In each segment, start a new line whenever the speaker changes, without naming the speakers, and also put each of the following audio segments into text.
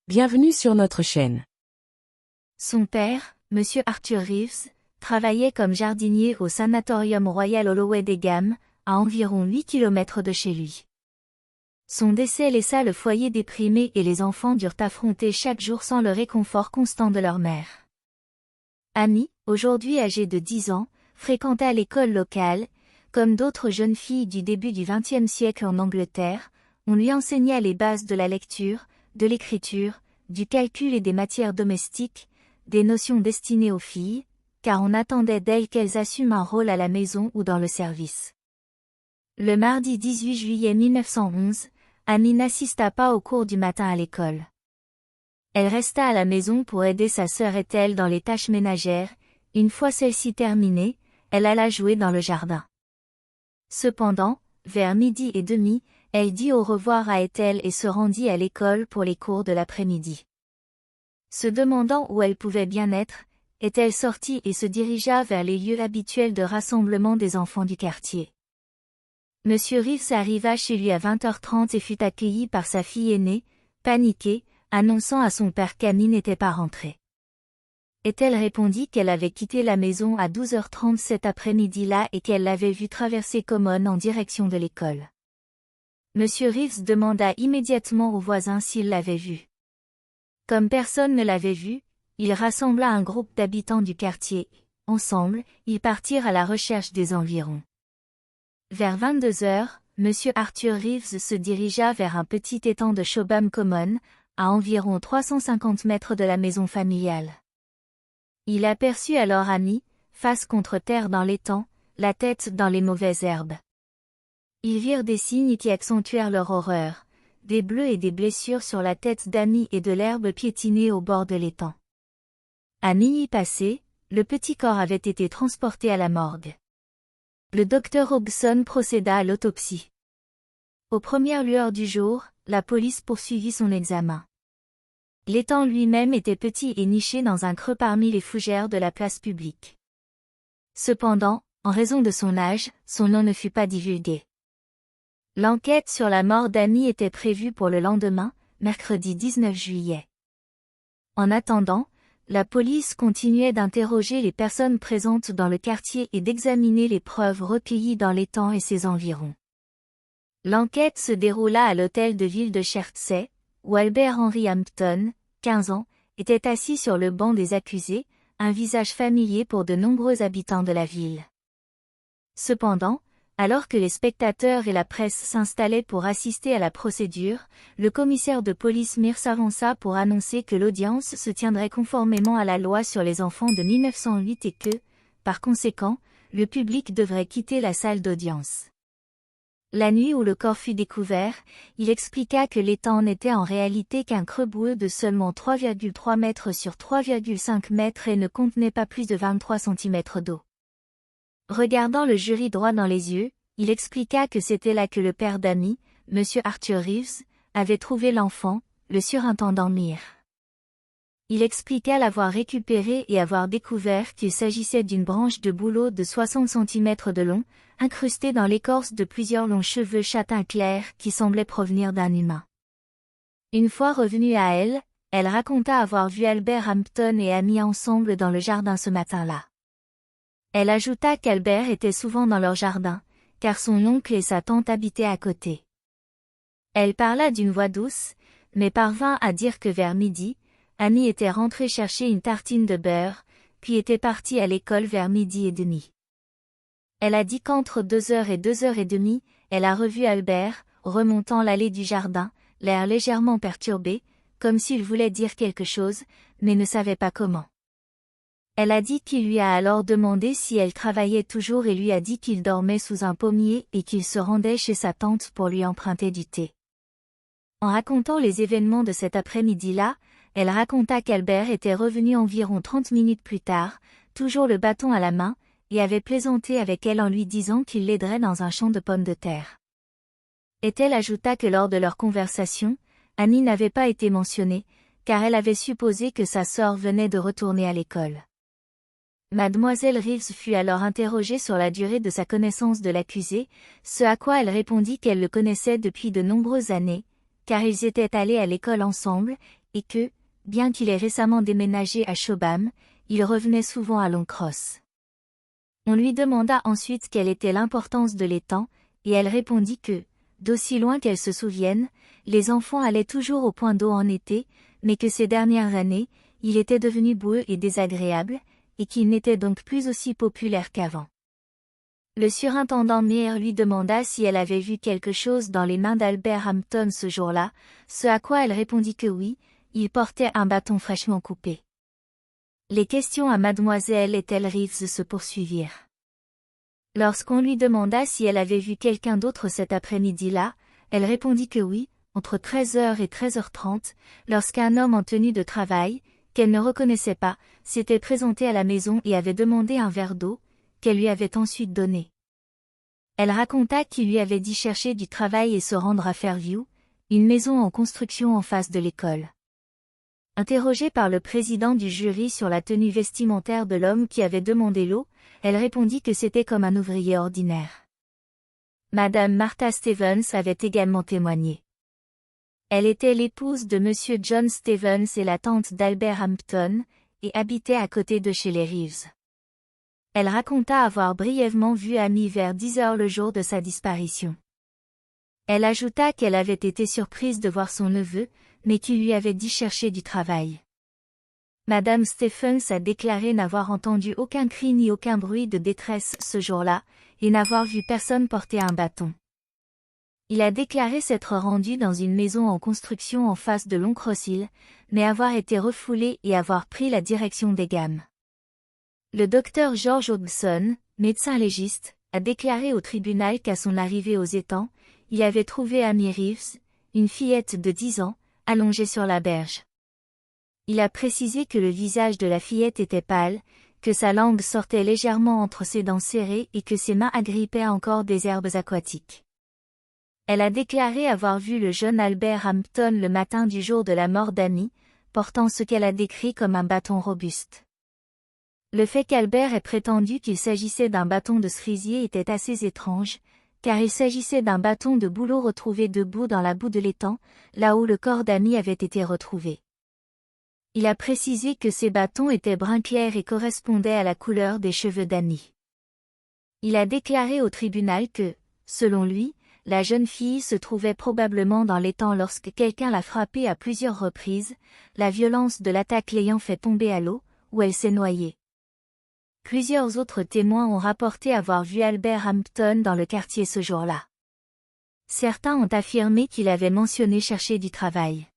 Bienvenue sur notre chaîne.
Son père, Monsieur Arthur Reeves, travaillait comme jardinier au sanatorium Royal Holloway-Degam, à environ 8 km de chez lui. Son décès laissa le foyer déprimé et les enfants durent affronter chaque jour sans le réconfort constant de leur mère. Amy, aujourd'hui âgée de 10 ans, fréquenta l'école locale. Comme d'autres jeunes filles du début du XXe siècle en Angleterre, on lui enseigna les bases de la lecture, de l'écriture, du calcul et des matières domestiques, des notions destinées aux filles, car on attendait d'elles qu'elles assument un rôle à la maison ou dans le service. Le mardi 18 juillet 1911, Amy n'assista pas au cours du matin à l'école. Elle resta à la maison pour aider sa sœur Ethel dans les tâches ménagères. Une fois celle-ci terminée, elle alla jouer dans le jardin. Cependant, vers 12h30, elle dit au revoir à Ethel et se rendit à l'école pour les cours de l'après-midi. Se demandant où elle pouvait bien être, Ethel sortit et se dirigea vers les lieux habituels de rassemblement des enfants du quartier. Monsieur Reeves arriva chez lui à 20h30 et fut accueilli par sa fille aînée, paniquée, annonçant à son père qu'Amy n'était pas rentrée. Ethel répondit qu'elle avait quitté la maison à 12h30 cet après-midi-là et qu'elle l'avait vu traverser Common en direction de l'école. Monsieur Reeves demanda immédiatement aux voisins s'ils l'avaient vue. Comme personne ne l'avait vue, il rassembla un groupe d'habitants du quartier. Ensemble, ils partirent à la recherche des environs. Vers 22h, Monsieur Arthur Reeves se dirigea vers un petit étang de Shobham Common, à environ 350 mètres de la maison familiale. Il aperçut alors Amy, face contre terre dans l'étang, la tête dans les mauvaises herbes. Ils virent des signes qui accentuèrent leur horreur, des bleus et des blessures sur la tête d'Amy et de l'herbe piétinée au bord de l'étang. À minuit passé, le petit corps avait été transporté à la morgue. Le docteur Hobson procéda à l'autopsie. Aux premières lueurs du jour, la police poursuivit son examen. L'étang lui-même était petit et niché dans un creux parmi les fougères de la place publique. Cependant, en raison de son âge, son nom ne fut pas divulgué. L'enquête sur la mort d'Amy était prévue pour le lendemain, mercredi 19 juillet. En attendant, la police continuait d'interroger les personnes présentes dans le quartier et d'examiner les preuves recueillies dans l'étang et ses environs. L'enquête se déroula à l'hôtel de ville de Chertsey, où Albert Henry Hampton, 15 ans, était assis sur le banc des accusés, un visage familier pour de nombreux habitants de la ville. Cependant, alors que les spectateurs et la presse s'installaient pour assister à la procédure, le commissaire de police Mears s'avança pour annoncer que l'audience se tiendrait conformément à la loi sur les enfants de 1908 et que, par conséquent, le public devrait quitter la salle d'audience. La nuit où le corps fut découvert, il expliqua que l'étang n'était en réalité qu'un creux boueux de seulement 3,3 mètres sur 3,5 mètres et ne contenait pas plus de 23 cm d'eau. Regardant le jury droit dans les yeux, il expliqua que c'était là que le père d'Amy, Monsieur Arthur Reeves, avait trouvé l'enfant, le surintendant Mears. Il expliqua l'avoir récupéré et avoir découvert qu'il s'agissait d'une branche de bouleau de 60 cm de long, incrustée dans l'écorce de plusieurs longs cheveux châtain clair qui semblaient provenir d'un humain. Une fois revenue à elle, elle raconta avoir vu Albert Hampton et Amy ensemble dans le jardin ce matin-là. Elle ajouta qu'Albert était souvent dans leur jardin, car son oncle et sa tante habitaient à côté. Elle parla d'une voix douce, mais parvint à dire que vers midi, Amy était rentrée chercher une tartine de beurre, puis était partie à l'école vers 12h30. Elle a dit qu'entre 2h et 2h30, elle a revu Albert, remontant l'allée du jardin, l'air légèrement perturbé, comme s'il voulait dire quelque chose, mais ne savait pas comment. Elle a dit qu'il lui a alors demandé si elle travaillait toujours et lui a dit qu'il dormait sous un pommier et qu'il se rendait chez sa tante pour lui emprunter du thé. En racontant les événements de cet après-midi-là, elle raconta qu'Albert était revenu environ 30 minutes plus tard, toujours le bâton à la main, et avait plaisanté avec elle en lui disant qu'il l'aiderait dans un champ de pommes de terre. Ethel ajouta que lors de leur conversation, Amy n'avait pas été mentionnée, car elle avait supposé que sa sœur venait de retourner à l'école. Mademoiselle Reeves fut alors interrogée sur la durée de sa connaissance de l'accusé, ce à quoi elle répondit qu'elle le connaissait depuis de nombreuses années, car ils étaient allés à l'école ensemble, et que, bien qu'il ait récemment déménagé à Shobham, il revenait souvent à Long Cross. On lui demanda ensuite quelle était l'importance de l'étang, et elle répondit que, d'aussi loin qu'elle se souvienne, les enfants allaient toujours au point d'eau en été, mais que ces dernières années, il était devenu boueux et désagréable, et qu'il n'était donc plus aussi populaire qu'avant. Le surintendant Meyer lui demanda si elle avait vu quelque chose dans les mains d'Albert Hampton ce jour-là, ce à quoi elle répondit que oui, il portait un bâton fraîchement coupé. Les questions à mademoiselle Ethel Reeves se poursuivirent. Lorsqu'on lui demanda si elle avait vu quelqu'un d'autre cet après-midi-là, elle répondit que oui, entre 13h et 13h30, lorsqu'un homme en tenue de travail, qu'elle ne reconnaissait pas, s'était présenté à la maison et avait demandé un verre d'eau, qu'elle lui avait ensuite donné. Elle raconta qu'il lui avait dit chercher du travail et se rendre à Fairview, une maison en construction en face de l'école. Interrogée par le président du jury sur la tenue vestimentaire de l'homme qui avait demandé l'eau, elle répondit que c'était comme un ouvrier ordinaire. Madame Martha Stevens avait également témoigné. Elle était l'épouse de Monsieur John Stevens et la tante d'Albert Hampton, et habitait à côté de chez les Reeves. Elle raconta avoir brièvement vu Amy vers 10h le jour de sa disparition. Elle ajouta qu'elle avait été surprise de voir son neveu, mais qu'il lui avait dit chercher du travail. Madame Stephens a déclaré n'avoir entendu aucun cri ni aucun bruit de détresse ce jour-là, et n'avoir vu personne porter un bâton. Il a déclaré s'être rendu dans une maison en construction en face de Long Cross Hill, mais avoir été refoulé et avoir pris la direction des Gammes. Le docteur George Hodgson, médecin légiste, a déclaré au tribunal qu'à son arrivée aux étangs, il avait trouvé Amy Reeves, une fillette de 10 ans, allongée sur la berge. Il a précisé que le visage de la fillette était pâle, que sa langue sortait légèrement entre ses dents serrées et que ses mains agrippaient encore des herbes aquatiques. Elle a déclaré avoir vu le jeune Albert Hampton le matin du jour de la mort d'Amy, portant ce qu'elle a décrit comme un bâton robuste. Le fait qu'Albert ait prétendu qu'il s'agissait d'un bâton de cerisier était assez étrange, car il s'agissait d'un bâton de bouleau retrouvé debout dans la boue de l'étang, là où le corps d'Amy avait été retrouvé. Il a précisé que ces bâtons étaient brun clair et correspondaient à la couleur des cheveux d'Amy. Il a déclaré au tribunal que, selon lui, la jeune fille se trouvait probablement dans l'étang lorsque quelqu'un l'a frappée à plusieurs reprises, la violence de l'attaque l'ayant fait tomber à l'eau, où elle s'est noyée. Plusieurs autres témoins ont rapporté avoir vu Albert Hampton dans le quartier ce jour-là. Certains ont affirmé qu'il avait mentionné chercher du travail.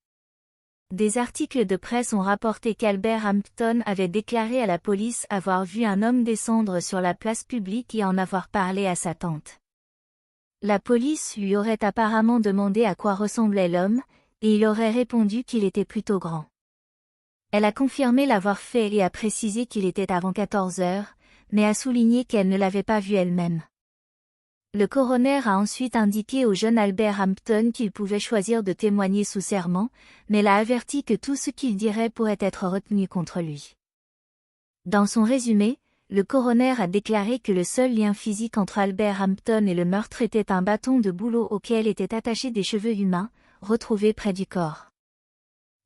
Des articles de presse ont rapporté qu'Albert Hampton avait déclaré à la police avoir vu un homme descendre sur la place publique et en avoir parlé à sa tante. La police lui aurait apparemment demandé à quoi ressemblait l'homme, et il aurait répondu qu'il était plutôt grand. Elle a confirmé l'avoir fait et a précisé qu'il était avant 14 heures, mais a souligné qu'elle ne l'avait pas vu elle-même. Le coroner a ensuite indiqué au jeune Albert Hampton qu'il pouvait choisir de témoigner sous serment, mais l'a averti que tout ce qu'il dirait pourrait être retenu contre lui. Dans son résumé, le coroner a déclaré que le seul lien physique entre Albert Hampton et le meurtre était un bâton de bouleau auquel étaient attachés des cheveux humains, retrouvés près du corps.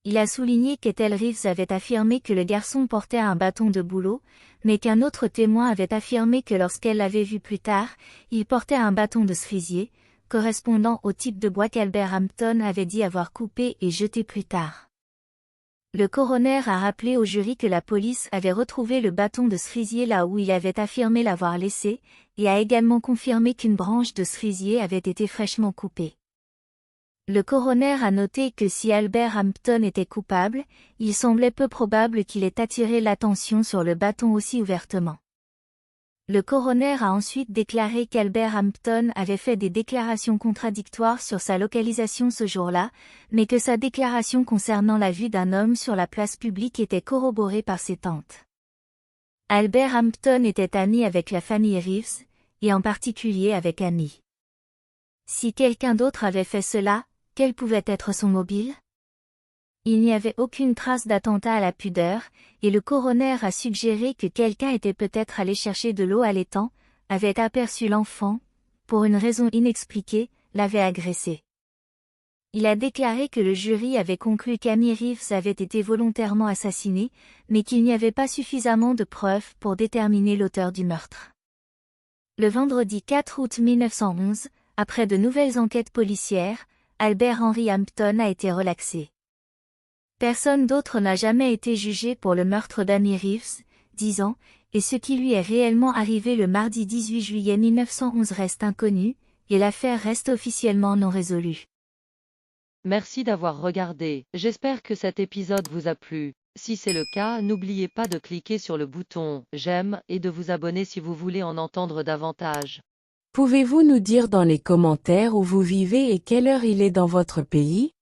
Il a souligné qu'Ethel Reeves avait affirmé que le garçon portait un bâton de bouleau, mais qu'un autre témoin avait affirmé que lorsqu'elle l'avait vu plus tard, il portait un bâton de cerisier, correspondant au type de bois qu'Albert Hampton avait dit avoir coupé et jeté plus tard. Le coroner a rappelé au jury que la police avait retrouvé le bâton de cerisier là où il avait affirmé l'avoir laissé, et a également confirmé qu'une branche de cerisier avait été fraîchement coupée. Le coroner a noté que si Albert Hampton était coupable, il semblait peu probable qu'il ait attiré l'attention sur le bâton aussi ouvertement. Le coroner a ensuite déclaré qu'Albert Hampton avait fait des déclarations contradictoires sur sa localisation ce jour-là, mais que sa déclaration concernant la vue d'un homme sur la place publique était corroborée par ses tantes. Albert Hampton était ami avec la famille Reeves, et en particulier avec Amy. Si quelqu'un d'autre avait fait cela, quel pouvait être son mobile? Il n'y avait aucune trace d'attentat à la pudeur, et le coroner a suggéré que quelqu'un était peut-être allé chercher de l'eau à l'étang, avait aperçu l'enfant, pour une raison inexpliquée, l'avait agressé. Il a déclaré que le jury avait conclu qu'Amy Reeves avait été volontairement assassiné, mais qu'il n'y avait pas suffisamment de preuves pour déterminer l'auteur du meurtre. Le vendredi 4 août 1911, après de nouvelles enquêtes policières, Albert Henry Hampton a été relaxé. Personne d'autre n'a jamais été jugé pour le meurtre d'Amy Reeves, 10 ans, et ce qui lui est réellement arrivé le mardi 18 juillet 1911 reste inconnu, et l'affaire reste officiellement non résolue.
Merci d'avoir regardé, j'espère que cet épisode vous a plu. Si c'est le cas, n'oubliez pas de cliquer sur le bouton « J'aime » et de vous abonner si vous voulez en entendre davantage.
Pouvez-vous nous dire dans les commentaires où vous vivez et quelle heure il est dans votre pays?